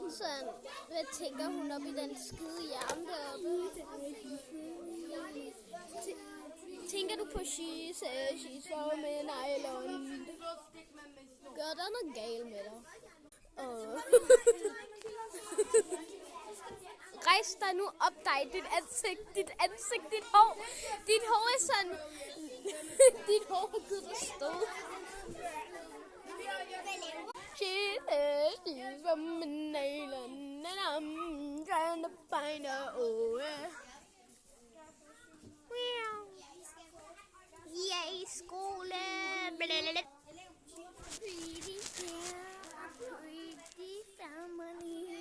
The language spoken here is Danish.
Sådan, hvad tænker hun op i den skide hjerne deroppe? Tænker du på she's from an island? Gør der noget galt med dig? Rejs dig nu op dig, dit ansigt, dit hår. Dit hår er sådan... dit hår er givet dig stød. She's from an island, and I'm trying to find her. Oh, yeah, skole. Pretty girl, pretty family.